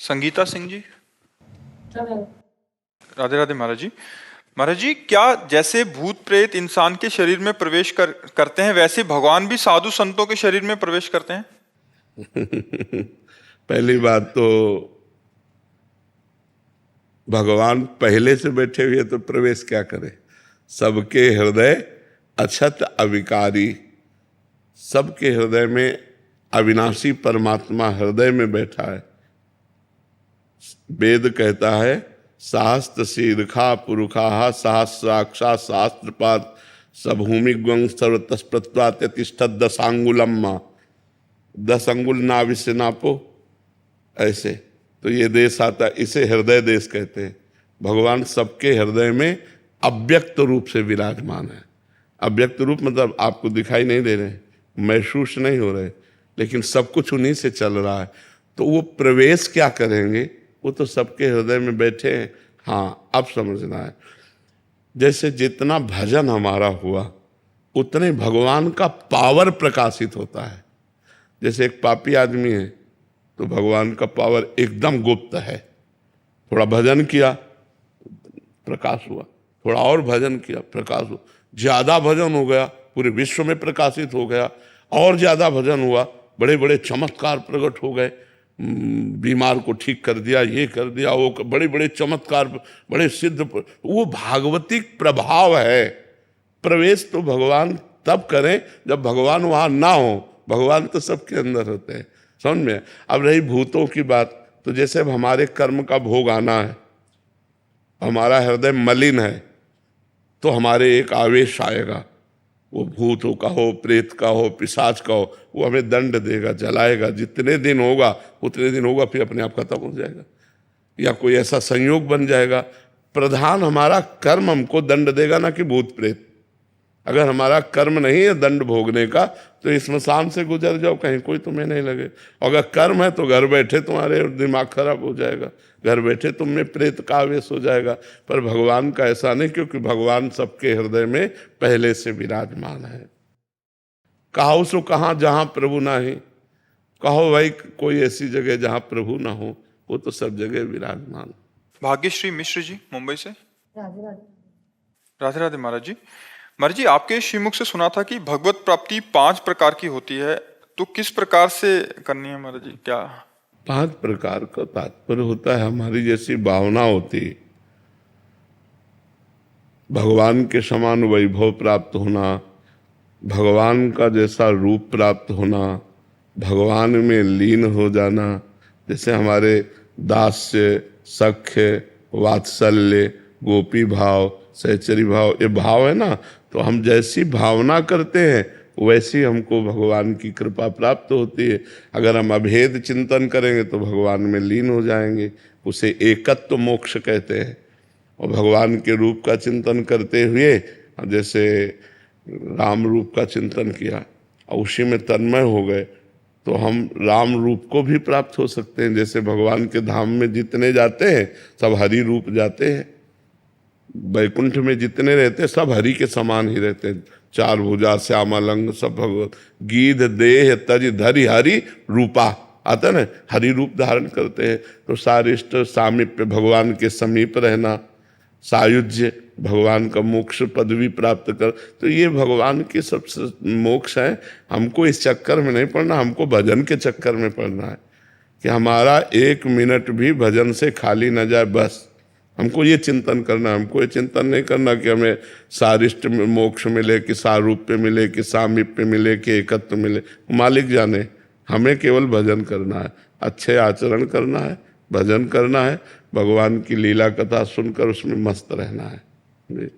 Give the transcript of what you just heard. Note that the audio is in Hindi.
संगीता सिंह जी। राधे राधे महाराज जी। महाराज जी, क्या जैसे भूत प्रेत इंसान के शरीर में प्रवेश करते हैं, वैसे भगवान भी साधु संतों के शरीर में प्रवेश करते हैं? पहली बात तो भगवान पहले से बैठे हुए तो प्रवेश क्या करे। सबके हृदय अछत अविकारी, सबके हृदय में अविनाशी परमात्मा हृदय में बैठा है। वेद कहता है सहस्त्र शीर्षा पुरुषा सहस्राक्षा सहस्त्रपाद सभूमि ग्वंग सर्वतस्प्रत्वातिष्ठत दशांगुलम, 10 अंगुल नाभि से नापो, ऐसे तो ये देश आता है, इसे हृदय देश कहते हैं। भगवान सबके हृदय में अव्यक्त रूप से विराजमान है। अव्यक्त रूप मतलब आपको दिखाई नहीं दे रहे, महसूस नहीं हो रहे, लेकिन सब कुछ उन्हीं से चल रहा है। तो वो प्रवेश क्या करेंगे, वो तो सबके हृदय में बैठे हैं। हाँ, अब समझना है, जैसे जितना भजन हमारा हुआ उतने भगवान का पावर प्रकाशित होता है। जैसे एक पापी आदमी है तो भगवान का पावर एकदम गुप्त है। थोड़ा भजन किया प्रकाश हुआ, थोड़ा और भजन किया प्रकाश हुआ, ज्यादा भजन हो गया पूरे विश्व में प्रकाशित हो गया, और ज्यादा भजन हुआ बड़े बड़े चमत्कार प्रकट हो गए, बीमार को ठीक कर दिया, ये कर दिया, वो बड़े बड़े चमत्कार, बड़े सिद्ध, वो भागवतिक प्रभाव है। प्रवेश तो भगवान तब करें जब भगवान वहां ना हो, भगवान तो सबके अंदर होते हैं, समझ में। अब रही भूतों की बात, तो जैसे अब हमारे कर्म का भोग आना है, हमारा हृदय मलिन है तो हमारे एक आवेश आएगा, वो भूतों का हो, प्रेत का हो, पिशाच का हो, वो हमें दंड देगा, जलाएगा। जितने दिन होगा उतने दिन होगा, फिर अपने आप खत्म हो जाएगा, या कोई ऐसा संयोग बन जाएगा। प्रधान हमारा कर्म हमको दंड देगा, ना कि भूत प्रेत। अगर हमारा कर्म नहीं है दंड भोगने का तो इस स्मशान से गुजर जाओ, कहीं कोई तुम्हें नहीं लगे। अगर कर्म है तो घर बैठे तुम्हारे दिमाग खराब हो जाएगा, घर बैठे तुम में प्रेत का आवेश हो जाएगा। पर भगवान का ऐसा नहीं, क्योंकि भगवान सबके हृदय में पहले से विराजमान है। कहो सो कहाँ जहाँ प्रभु ना ही, कहो भाई कोई ऐसी जगह जहाँ प्रभु ना हो, वो तो सब जगह विराजमान। भाग्यश्री मिश्र जी, मुंबई से। राधे राधे। राधे राधे महाराज जी। महाराज जी, आपके श्रीमुख से सुना था कि भगवत प्राप्ति 5 प्रकार की होती है, तो किस प्रकार से करनी है महाराज जी? क्या 5 प्रकार का तात्पर्य होता है, हमारी जैसी भावना होती, भगवान के समान वैभव प्राप्त होना, भगवान का जैसा रूप प्राप्त होना, भगवान में लीन हो जाना। जैसे हमारे दास्य, सख्य, वात्सल्य, गोपी भाव, सहचरी भाव, ये भाव है ना, तो हम जैसी भावना करते हैं वैसी हमको भगवान की कृपा प्राप्त होती है। अगर हम अभेद चिंतन करेंगे तो भगवान में लीन हो जाएंगे, उसे एकत्व मोक्ष कहते हैं। और भगवान के रूप का चिंतन करते हुए जैसे राम रूप का चिंतन किया और उसी में तन्मय हो गए, तो हम राम रूप को भी प्राप्त हो सकते हैं। जैसे भगवान के धाम में जितने जाते हैं सब हरि रूप जाते हैं, वैकुंठ में जितने रहते हैं सब हरि के समान ही रहते हैं, 4 भुजा श्यामलंग सब भगवत, गीध देह तज धरि हरि रूपा आता है ना, हरि रूप धारण करते हैं। तो सारिष्ट सामीप्य, भगवान के समीप रहना, सायुज्य, भगवान का मोक्ष पदवी प्राप्त कर, तो ये भगवान के सब मोक्ष हैं। हमको इस चक्कर में नहीं पड़ना, हमको भजन के चक्कर में पड़ना है कि हमारा 1 मिनट भी भजन से खाली न जाए। बस हमको ये चिंतन करना है, हमको ये चिंतन नहीं करना कि हमें सारिष्ट मोक्ष मिले, कि सारूप्य मिले, कि सामीप्य मिले, कि एकत्व मिले, मालिक जाने। हमें केवल भजन करना है, अच्छे आचरण करना है, भजन करना है, भगवान की लीला कथा सुनकर उसमें मस्त रहना है।